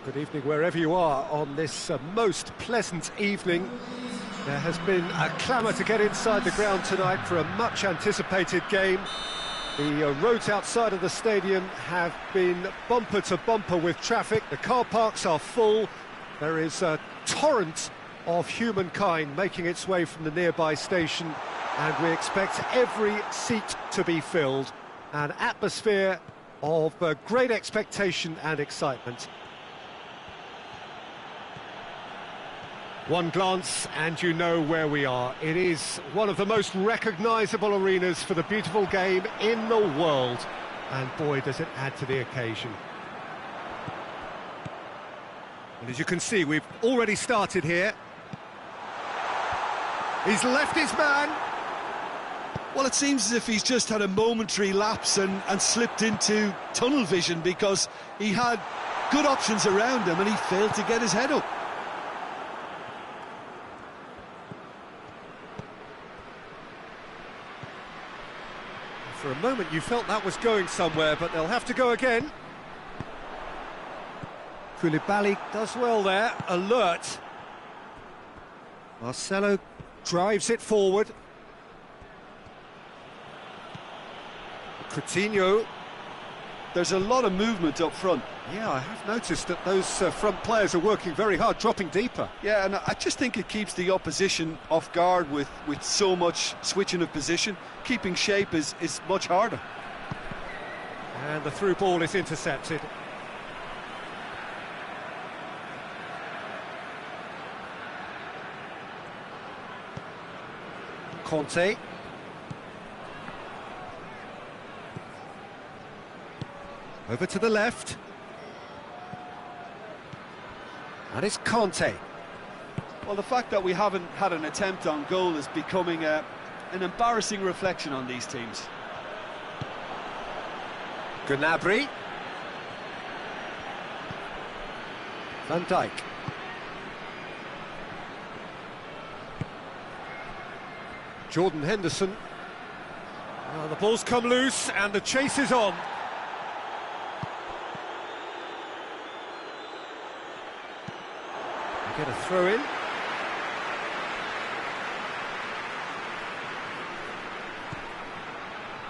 Well, good evening wherever you are on this most pleasant evening. There has been a clamour to get inside the ground tonight for a much-anticipated game. The roads outside of the stadium have been bumper to bumper with traffic. The car parks are full. There is a torrent of humankind making its way from the nearby station, and we expect every seat to be filled. An atmosphere of great expectation and excitement. One glance and you know where we are. It is one of the most recognisable arenas for the beautiful game in the world. And boy, does it add to the occasion. And as you can see, we've already started here. He's left his man. Well, it seems as if he's just had a momentary lapse and slipped into tunnel vision, because he had good options around him and he failed to get his head up. For a moment you felt that was going somewhere, but they'll have to go again. Koulibaly does well there, alert. Marcelo drives it forward. Coutinho. There's a lot of movement up front. Yeah, I have noticed that those front players are working very hard, dropping deeper. Yeah, and I just think it keeps the opposition off guard with so much switching of position. Keeping shape is much harder. And the through ball is intercepted. Conte. Over to the left. And it's Conte. Well, the fact that we haven't had an attempt on goal is becoming an embarrassing reflection on these teams. Gnabry. Van Dijk. Jordan Henderson. Well, the ball's come loose and the chase is on. Get a throw in.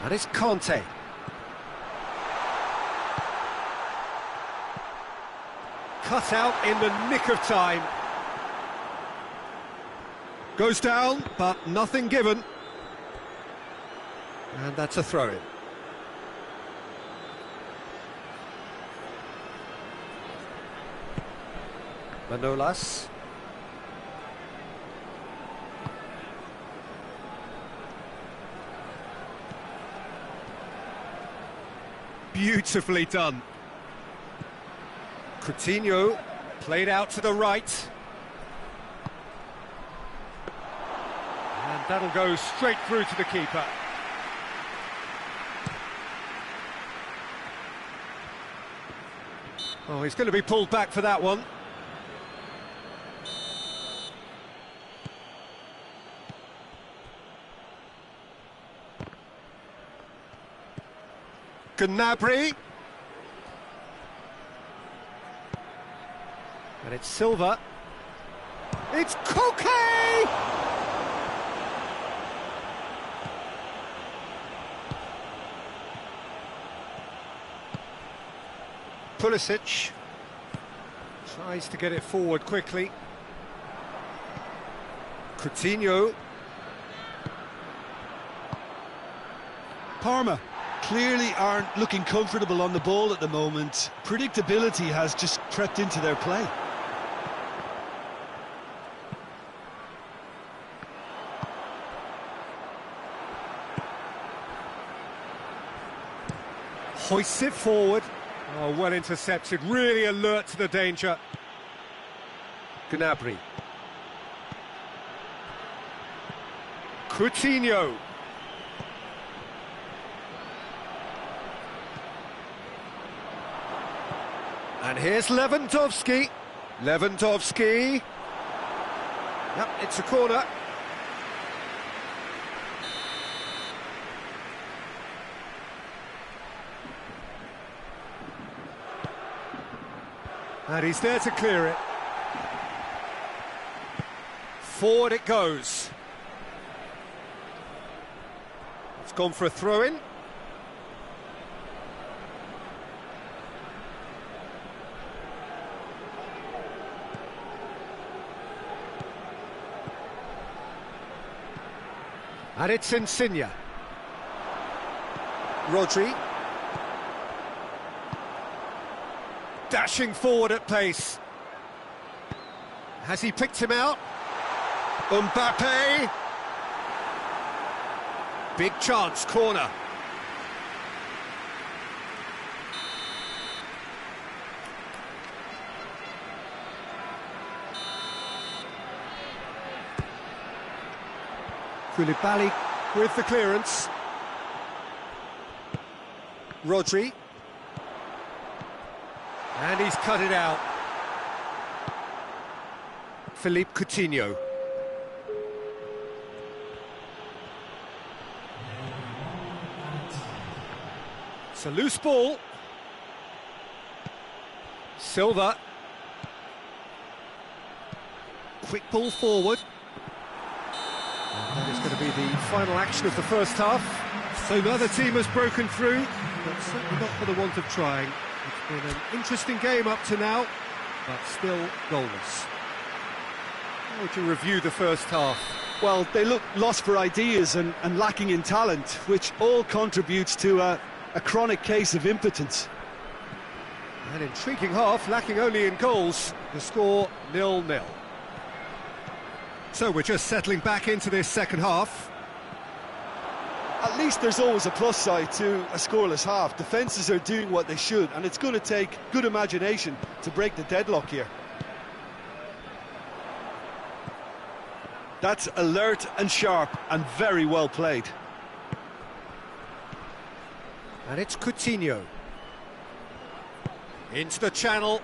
And it's Conte. Cut out in the nick of time. Goes down, but nothing given. And that's a throw in. Manolas. Beautifully done. Coutinho played out to the right. And that'll go straight through to the keeper. Oh, he's going to be pulled back for that one. Gnabry. And it's Silva. It's Koke! Pulisic tries to get it forward quickly. Coutinho. Parma clearly aren't looking comfortable on the ball at the moment. Predictability has just crept into their play. Hoists it forward. Oh, well intercepted, really alert to the danger. Gnabry. Coutinho. And here's Lewandowski. Lewandowski. Yep, it's a corner. And he's there to clear it. Forward it goes. It's gone for a throw-in. And it's Insigne. Rodri. Dashing forward at pace. Has he picked him out? Mbappe. Big chance, corner. Koulibaly with the clearance. Rodri. And he's cut it out. Philippe Coutinho. It's a loose ball. Silva. Quick ball forward. And that is going to be the final action of the first half. So the other team has broken through, but certainly not for the want of trying. It's been an interesting game up to now, but still goalless. How would you review the first half? Well, they look lost for ideas and lacking in talent, which all contributes to a chronic case of impotence. An intriguing half, lacking only in goals. The score 0-0. So we're just settling back into this second half. At least there's always a plus side to a scoreless half. Defences are doing what they should, and it's going to take good imagination to break the deadlock here. That's alert and sharp and very well played. And it's Coutinho. Into the channel.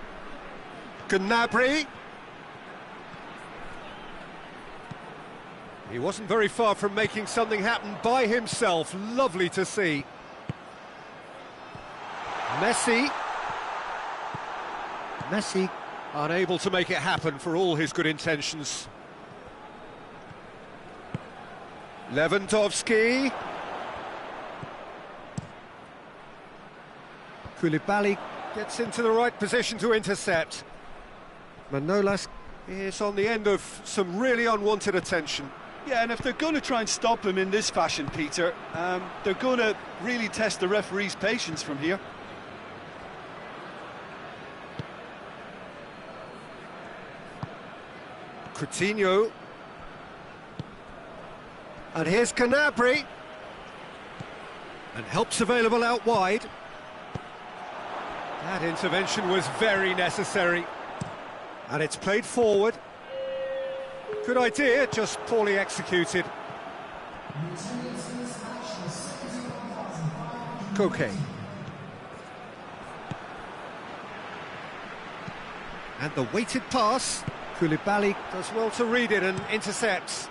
Gnabry. He wasn't very far from making something happen by himself. Lovely to see. Messi. Messi unable to make it happen for all his good intentions. Lewandowski. Koulibaly gets into the right position to intercept. Manolas is on the end of some really unwanted attention. Yeah, and if they're going to try and stop him in this fashion, Peter, they're going to really test the referee's patience from here. Coutinho. And here's Gnabry. And help's available out wide. That intervention was very necessary. And it's played forward. Good idea, just poorly executed. Koke. And the weighted pass. Koulibaly does well to read it and intercepts.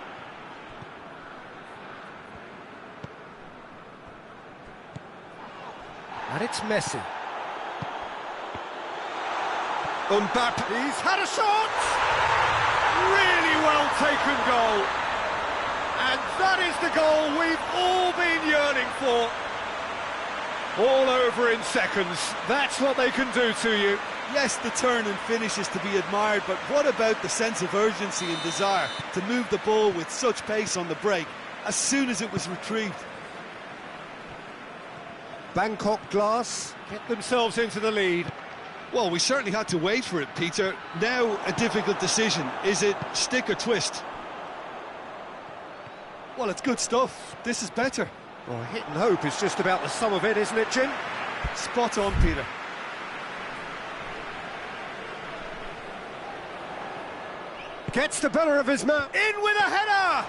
And it's Messi. Mbappe, he's had a shot! Really well taken goal. And that is the goal we've all been yearning for. All over in seconds. That's what they can do to you. Yes, the turn and finish is to be admired, but what about the sense of urgency and desire to move the ball with such pace on the break as soon as it was retrieved? Bangkok Glass get themselves into the lead. Well, we certainly had to wait for it, Peter. Now a difficult decision. Is it stick or twist? Well, it's good stuff. This is better. Well, hit and hope is just about the sum of it, isn't it, Jim? Spot on, Peter. Gets the better of his man. In with a header!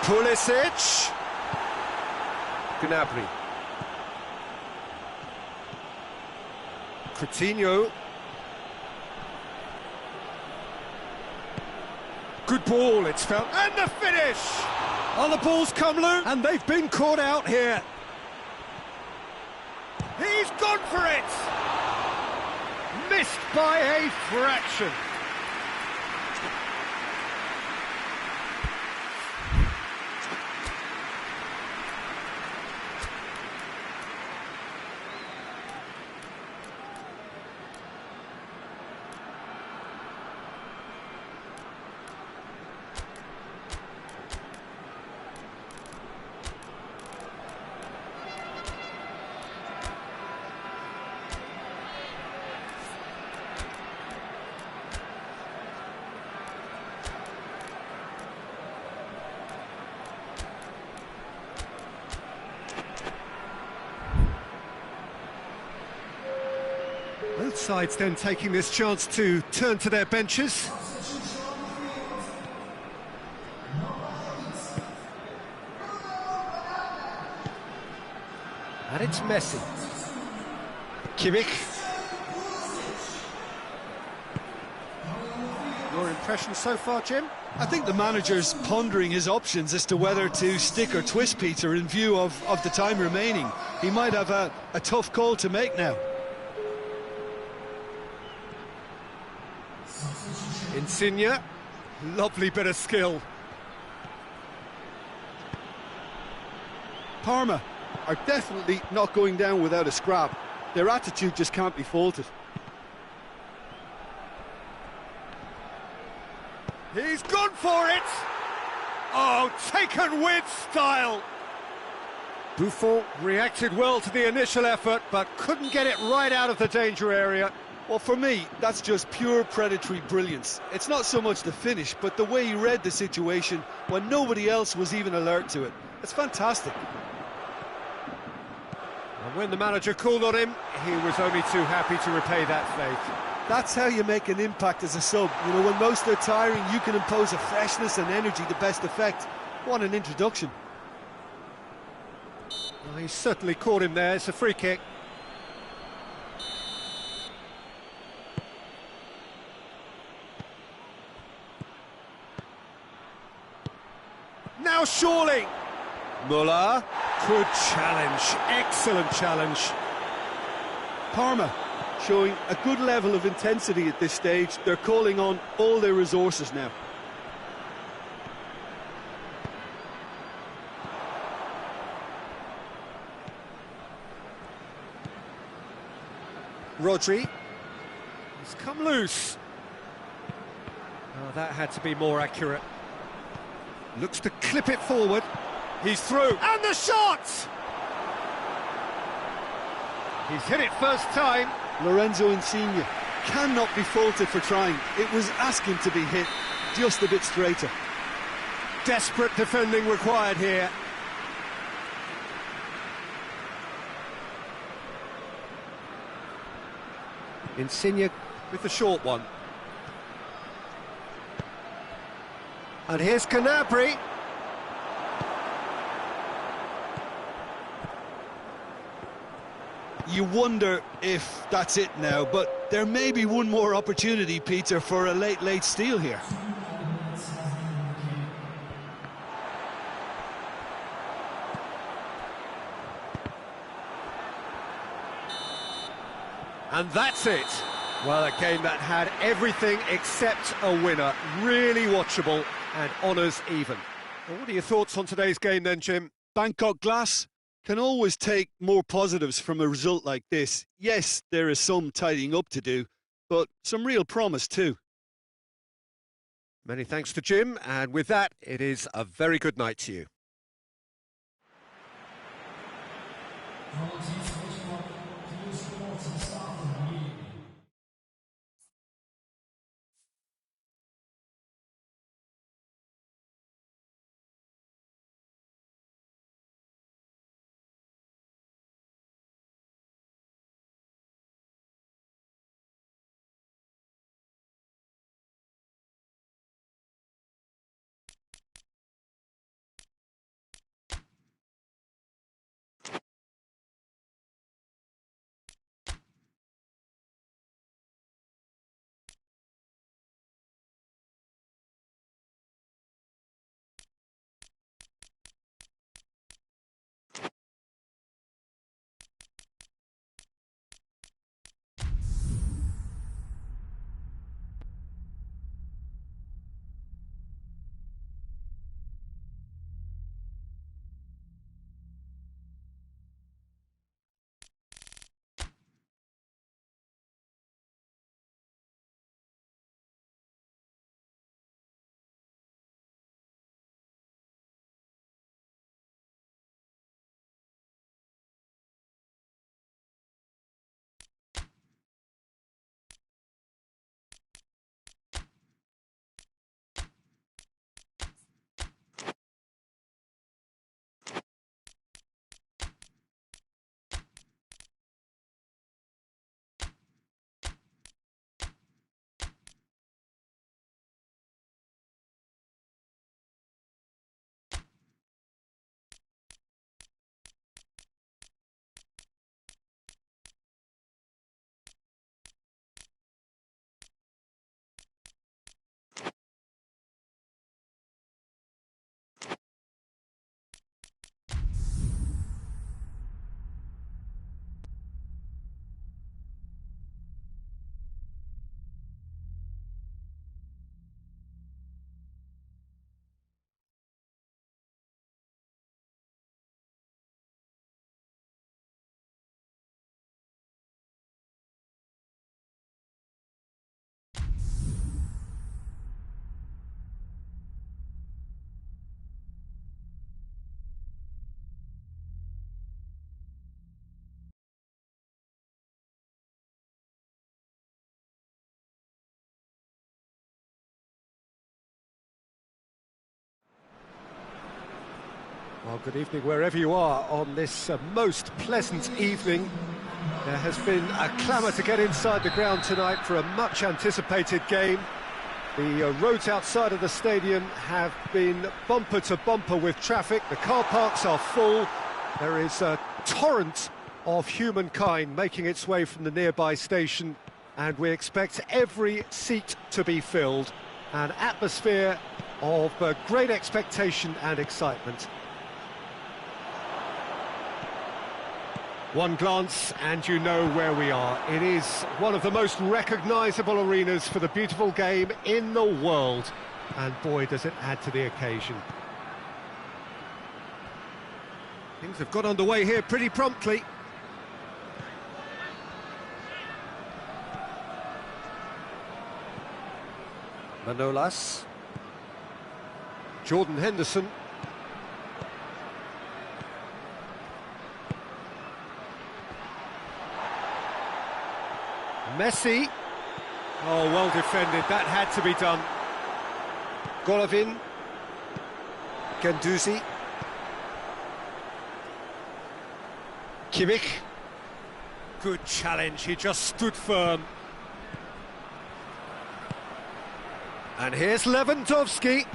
Pulisic. Gnabry. Coutinho. Good ball, it's found. And the finish! Oh, the ball's come loose, and they've been caught out here. He's gone for it! missed by a fraction. Both sides then taking this chance to turn to their benches. And it's Messi. Kimmich. Your impression so far, Jim? I think the manager's pondering his options as to whether to stick or twist Peter in view of the time remaining. He might have a tough call to make now. Insigne, lovely bit of skill. Parma are definitely not going down without a scrap. Their attitude just can't be faulted. He's gone for it! Oh, taken with style! Buffon reacted well to the initial effort, but couldn't get it right out of the danger area. Well, for me, that's just pure predatory brilliance. It's not so much the finish, but the way he read the situation when nobody else was even alert to it. It's fantastic. And when the manager called on him, he was only too happy to repay that faith. That's how you make an impact as a sub. You know, when most are tiring, you can impose a freshness and energy to best effect. What an introduction. Well, he certainly caught him there. It's a free kick. Now surely! Muller, good challenge, excellent challenge. Parma showing a good level of intensity at this stage. They're calling on all their resources now. Rodri, he's come loose. Oh, that had to be more accurate. Looks to clip it forward. He's through. And the shot! He's hit it first time. Lorenzo Insigne cannot be faulted for trying. It was asking to be hit just a bit straighter. Desperate defending required here. Insigne with the short one. And here's Canabry. You wonder if that's it now, but there may be one more opportunity, Peter, for a late steal here. And that's it. Well, a game that had everything except a winner. Really watchable and honours even. Well, what are your thoughts on today's game then, Jim? Bangkok Glass can always take more positives from a result like this. Yes, there is some tidying up to do, but some real promise too. Many thanks to Jim, and with that, it is a very good night to you. Well, good evening wherever you are on this most pleasant evening. There has been a clamour to get inside the ground tonight for a much anticipated game. The roads outside of the stadium have been bumper to bumper with traffic. The car parks are full. There is a torrent of humankind making its way from the nearby station, and we expect every seat to be filled. An atmosphere of great expectation and excitement. One glance and you know where we are. It is one of the most recognisable arenas for the beautiful game in the world. And boy, does it add to the occasion. Things have got underway here pretty promptly. Manolas. Jordan Henderson. Messi. Oh, well defended. That had to be done. Golovin. Guendouzi. Kimmich. Good challenge. He just stood firm. And here's Lewandowski.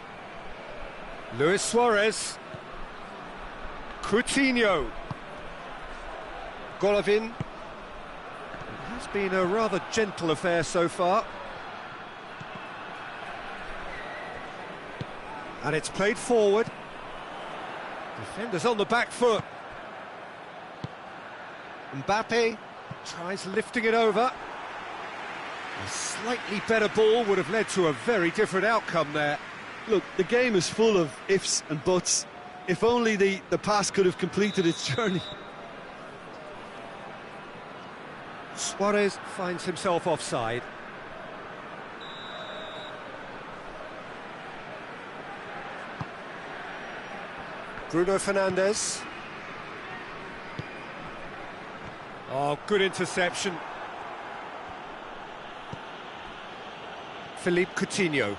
Luis Suarez. Coutinho. Golovin. It has been a rather gentle affair so far. And it's played forward. Defenders on the back foot. Mbappe tries lifting it over. A slightly better ball would have led to a very different outcome there. Look, the game is full of ifs and buts. If only the pass could have completed its journey. Suarez finds himself offside. Bruno Fernandes. Oh, good interception. Philippe Coutinho.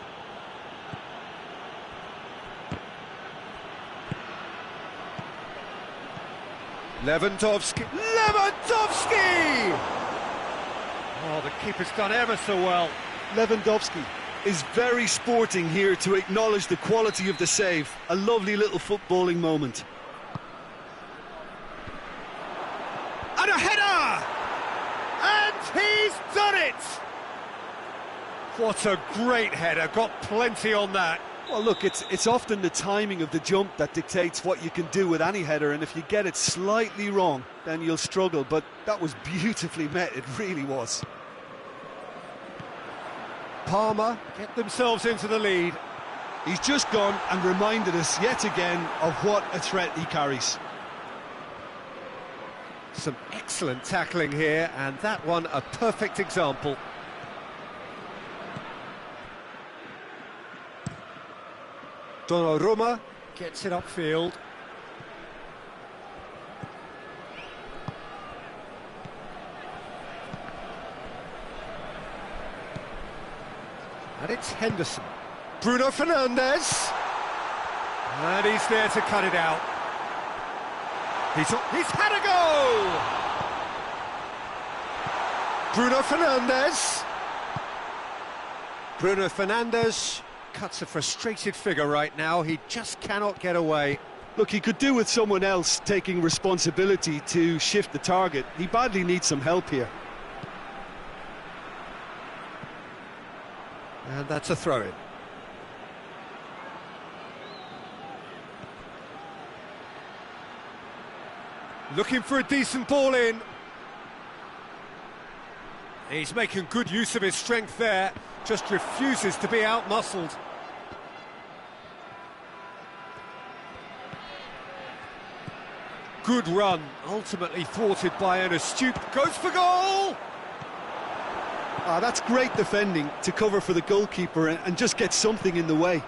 Lewandowski. Lewandowski! Oh, the keeper's done ever so well. Lewandowski is very sporting here to acknowledge the quality of the save. A lovely little footballing moment. And a header! And he's done it! What a great header, got plenty on that. Well, look, it's often the timing of the jump that dictates what you can do with any header, and if you get it slightly wrong, then you'll struggle, but that was beautifully met, it really was. Palmer get themselves into the lead. He's just gone and reminded us yet again of what a threat he carries. Some excellent tackling here, and that one a perfect example. Donnarumma gets it upfield. And it's Henderson. Bruno Fernandes. And he's there to cut it out. He's had a go! Bruno Fernandes. Bruno Fernandes cuts a frustrated figure right now. He just cannot get away. Look, he could do with someone else taking responsibility to shift the target. He badly needs some help here. And that's a throw-in. Looking for a decent ball in. He's making good use of his strength there. Just refuses to be out-muscled. Good run, ultimately thwarted by an astute... Goes for goal! Ah, that's great defending to cover for the goalkeeper and just get something in the way.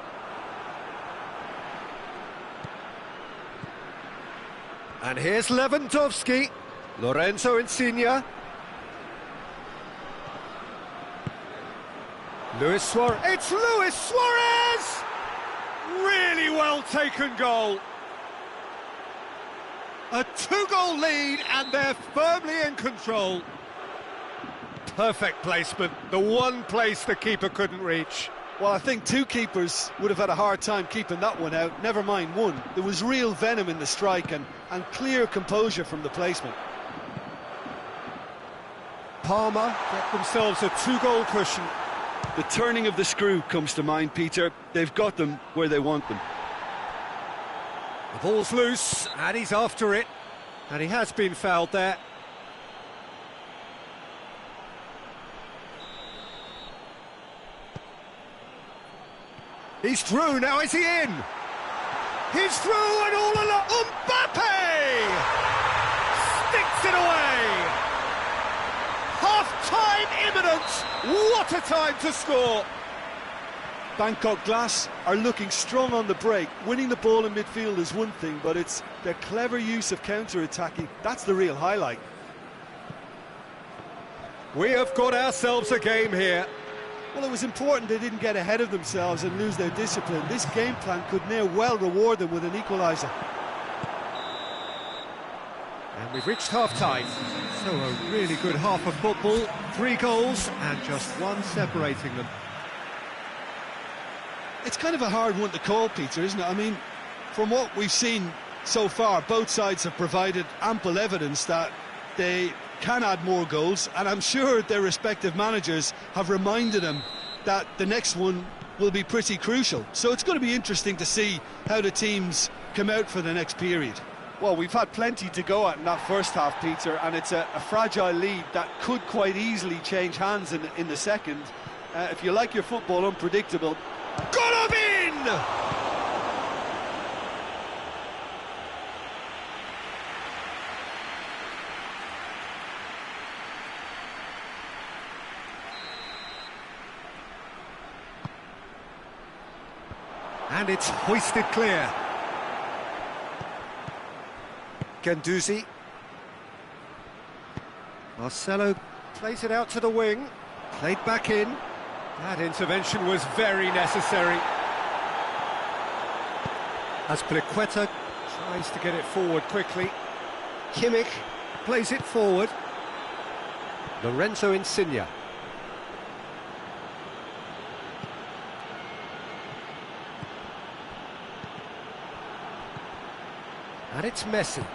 And here's Lewandowski. Lorenzo Insigne. Luis Suarez. It's Luis Suarez! Really well taken goal. A two-goal lead, and they're firmly in control. Perfect placement, the one place the keeper couldn't reach. Well, I think two keepers would have had a hard time keeping that one out, never mind one. There was real venom in the strike and clear composure from the placement. Palmer get themselves a two-goal cushion. The turning of the screw comes to mind, Peter. They've got them where they want them. The ball's loose, and he's after it. And he has been fouled there. He's through, now is he in? He's through and all along. Mbappe! Sticks it away! Half-time imminent! What a time to score! Bangkok Glass are looking strong on the break. Winning the ball in midfield is one thing, but it's their clever use of counter-attacking. That's the real highlight. We have got ourselves a game here. Well, it was important they didn't get ahead of themselves and lose their discipline. This game plan could now well reward them with an equaliser. And we've reached half-time. So a really good half of football. 3 goals and just one separating them. It's kind of a hard one to call, Peter, isn't it? I mean, from what we've seen so far, both sides have provided ample evidence that they can add more goals, and I'm sure their respective managers have reminded them that the next one will be pretty crucial. So it's going to be interesting to see how the teams come out for the next period. Well, we've had plenty to go at in that first half, Peter, and it's a fragile lead that could quite easily change hands in the second. If you like your football unpredictable... Got him in! And it's hoisted clear. Guendouzi. Marcelo plays it out to the wing. Played back in. That intervention was very necessary. Azpilicueta tries to get it forward quickly. Kimmich plays it forward. Lorenzo Insigne. And it's Messi.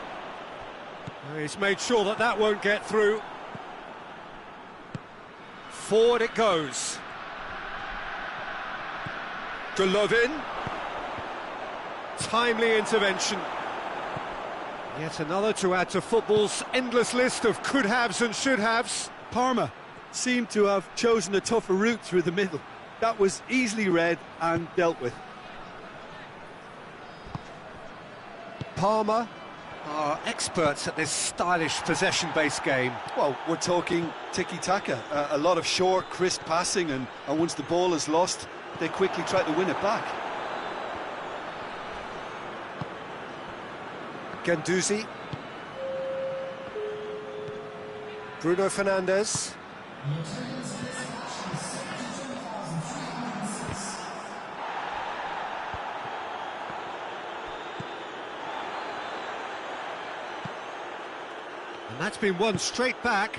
He's made sure that that won't get through. Forward it goes. Golovin. Timely intervention. Yet another to add to football's endless list of could-haves and should-haves. Parma seemed to have chosen a tougher route through the middle. That was easily read and dealt with. Parma are experts at this stylish possession-based game. Well, we're talking tiki-taka, a lot of short, crisp passing, and once the ball is lost, they quickly try to win it back. Guendouzi. Bruno Fernandes. And that's been won straight back.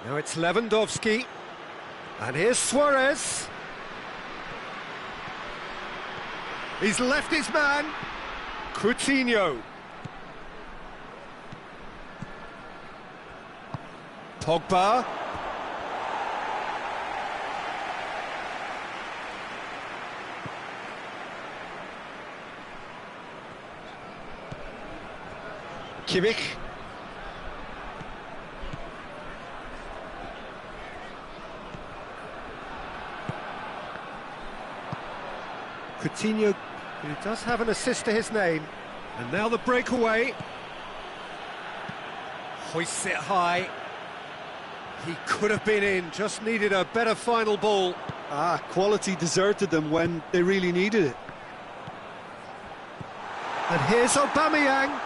Now it's Lewandowski. And here's Suarez. He's left his man. Coutinho. Pogba. Kimmich. Coutinho, who does have an assist to his name. And now the breakaway. Hoists it high. He could have been in, just needed a better final ball. Quality deserted them when they really needed it. And here's Aubameyang.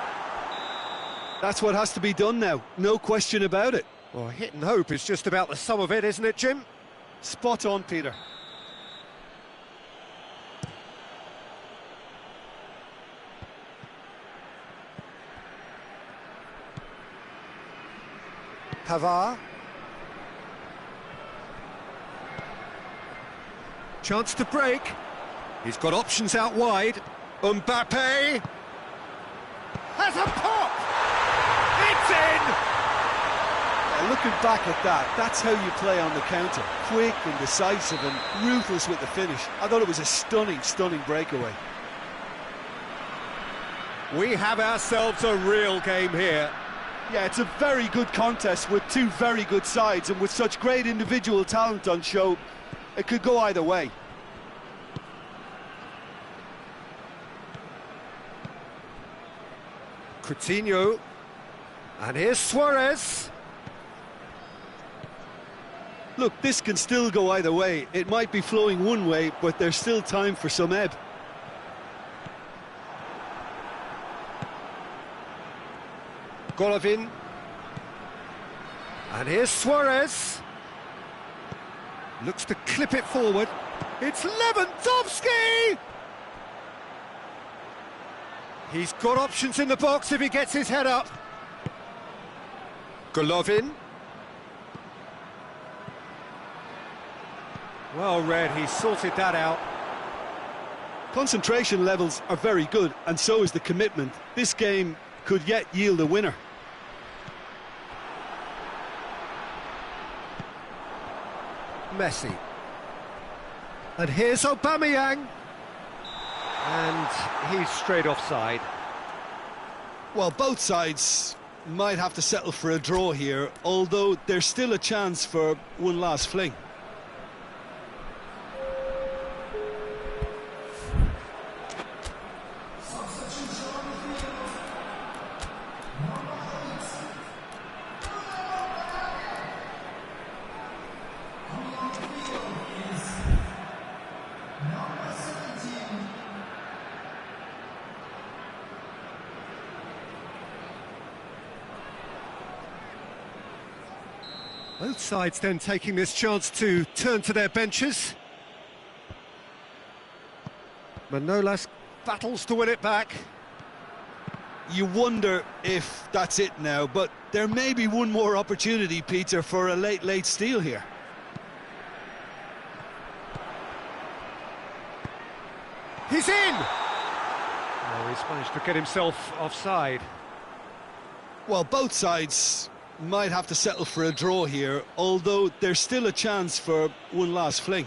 That's what has to be done now, no question about it. Well, hit and hope is just about the sum of it, isn't it, Jim? Spot on, Peter. Pavard. Chance to break. He's got options out wide. Mbappe has a pop. It's in. Looking back at that, that's how you play on the counter. Quick and decisive and ruthless with the finish. I thought it was a stunning, stunning breakaway. We have ourselves a real game here. Yeah, it's a very good contest with two very good sides, and with such great individual talent on show, it could go either way. Coutinho. And here's Suarez. Look, this can still go either way. It might be flowing one way, but there's still time for some ebb. Golovin. And here's Suarez. Looks to clip it forward. It's Lewandowski! He's got options in the box if he gets his head up. Golovin. Well read, he sorted that out. Concentration levels are very good, and so is the commitment. This game could yet yield a winner. Messi. And here's Aubameyang. And he's straight offside. Well, both sides might have to settle for a draw here, although there's still a chance for one last fling. Both sides then taking this chance to turn to their benches. Manolas battles to win it back. You wonder if that's it now, but there may be one more opportunity, Peter, for a late steal here. He's in! Oh, he's managed to get himself offside. Well, both sides might have to settle for a draw here, although there's still a chance for one last fling.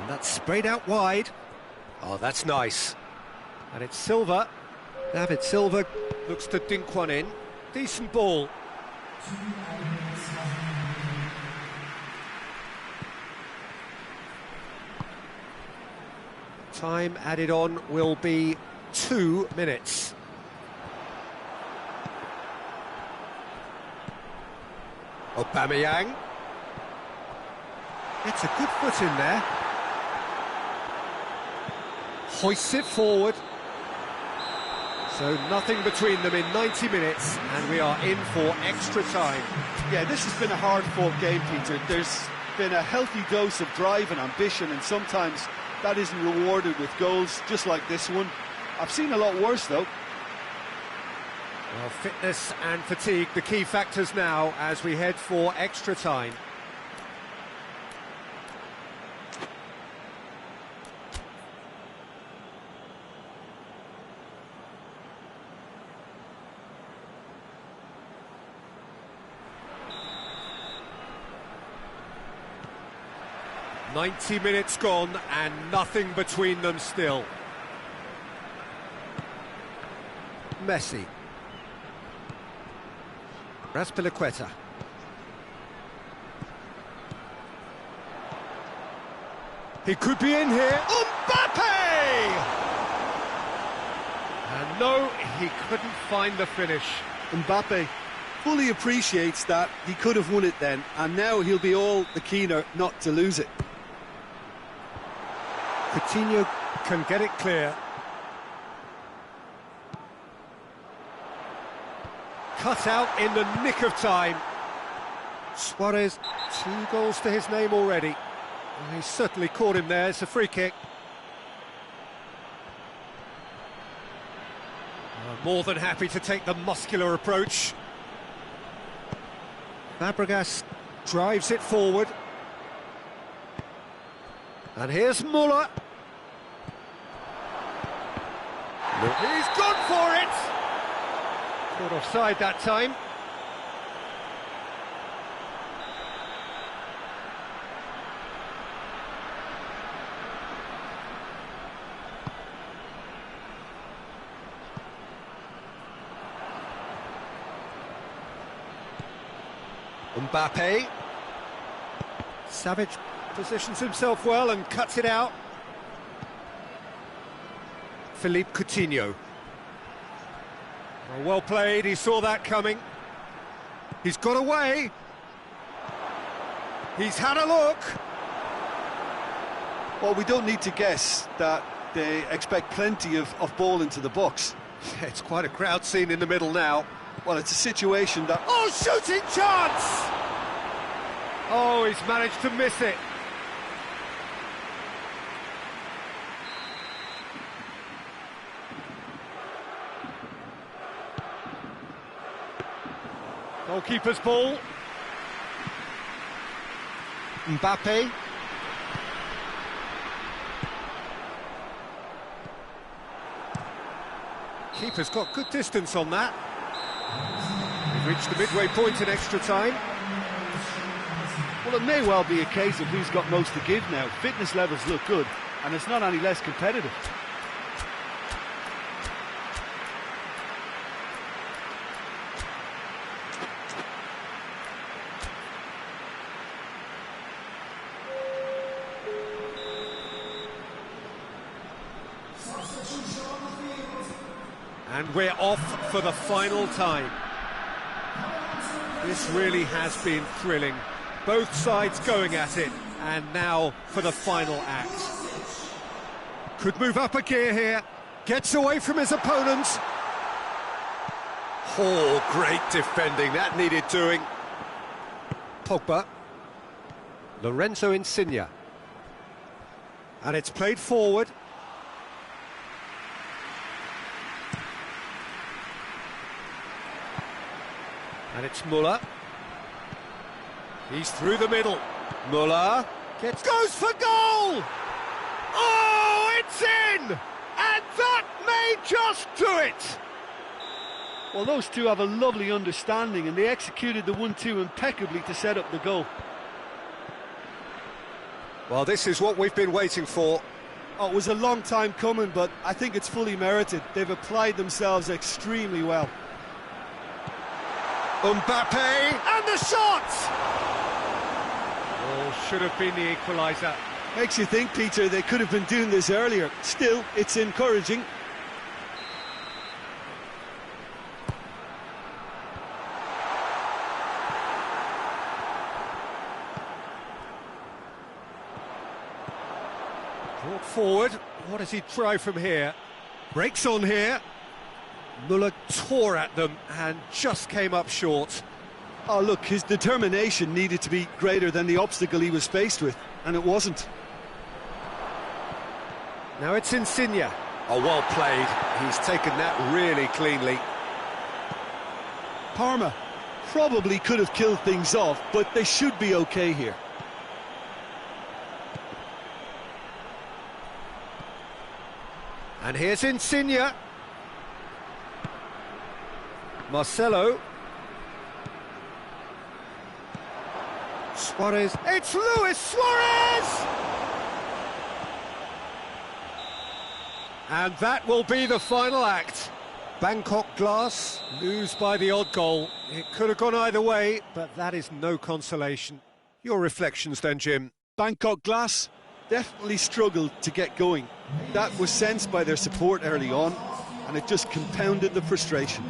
And that's sprayed out wide. Oh, that's nice. And it's Silva. David Silva looks to dink one in. Decent ball. Time added on will be 2 minutes. Aubameyang. It's a good foot in there. Hoists it forward. So nothing between them in 90 minutes, and we are in for extra time. Yeah, this has been a hard-fought game, Peter. There's been a healthy dose of drive and ambition, and sometimes that isn't rewarded with goals, just like this one. I've seen a lot worse, though. Well, fitness and fatigue, the key factors now as we head for extra time. "90 minutes gone and nothing between them still." Messi. Raspilicueta. He could be in here. Mbappe! And no, he couldn't find the finish. Mbappe fully appreciates that he could have won it then, and now he'll be all the keener not to lose it. Coutinho can get it clear. Cut out in the nick of time. Suarez, 2 goals to his name already. Well, he certainly caught him there. It's a free kick. More than happy to take the muscular approach. Fabregas drives it forward. And here's Muller. He's gone for it! Caught offside that time. Mbappe. Savage positions himself well and cuts it out. Philippe Coutinho. Well played, he saw that coming. He's got away. He's had a look. Well, we don't need to guess that they expect plenty of ball into the box. It's quite a crowd scene in the middle now. Well, it's a situation that... Oh, shooting chance! Oh, he's managed to miss it. Goalkeeper's ball. Mbappe. Keeper's got good distance on that. We've reached the midway point in extra time. Well, it may well be a case of who's got most to give now. Fitness levels look good, and it's not any less competitive. And we're off for the final time. This really has been thrilling. Both sides going at it, and now for the final act. Could move up a gear here, gets away from his opponents. Oh, great defending, that needed doing. Pogba. Lorenzo Insigne. And it's played forward. And it's Muller. He's through the middle. Muller goes for goal! Oh, it's in! And that may just do it! Well, those two have a lovely understanding, and they executed the 1-2 impeccably to set up the goal. Well, this is what we've been waiting for. Oh, it was a long time coming, but I think it's fully merited. They've applied themselves extremely well. Mbappe, and the shot! Oh, should have been the equaliser. Makes you think, Peter, they could have been doing this earlier. Still, it's encouraging. Brought forward. What does he try from here? Breaks on here. Muller tore at them and just came up short. Oh, look, his determination needed to be greater than the obstacle he was faced with, and it wasn't. Now it's Insigne. Oh, well played. He's taken that really cleanly. Parma probably could have killed things off, but they should be okay here. And here's Insigne. Marcelo. Suarez. It's Luis Suarez! And that will be the final act. Bangkok Glass lose by the odd goal. It could have gone either way, but that is no consolation. Your reflections then, Jim? Bangkok Glass definitely struggled to get going. That was sensed by their support early on, and it just compounded the frustration.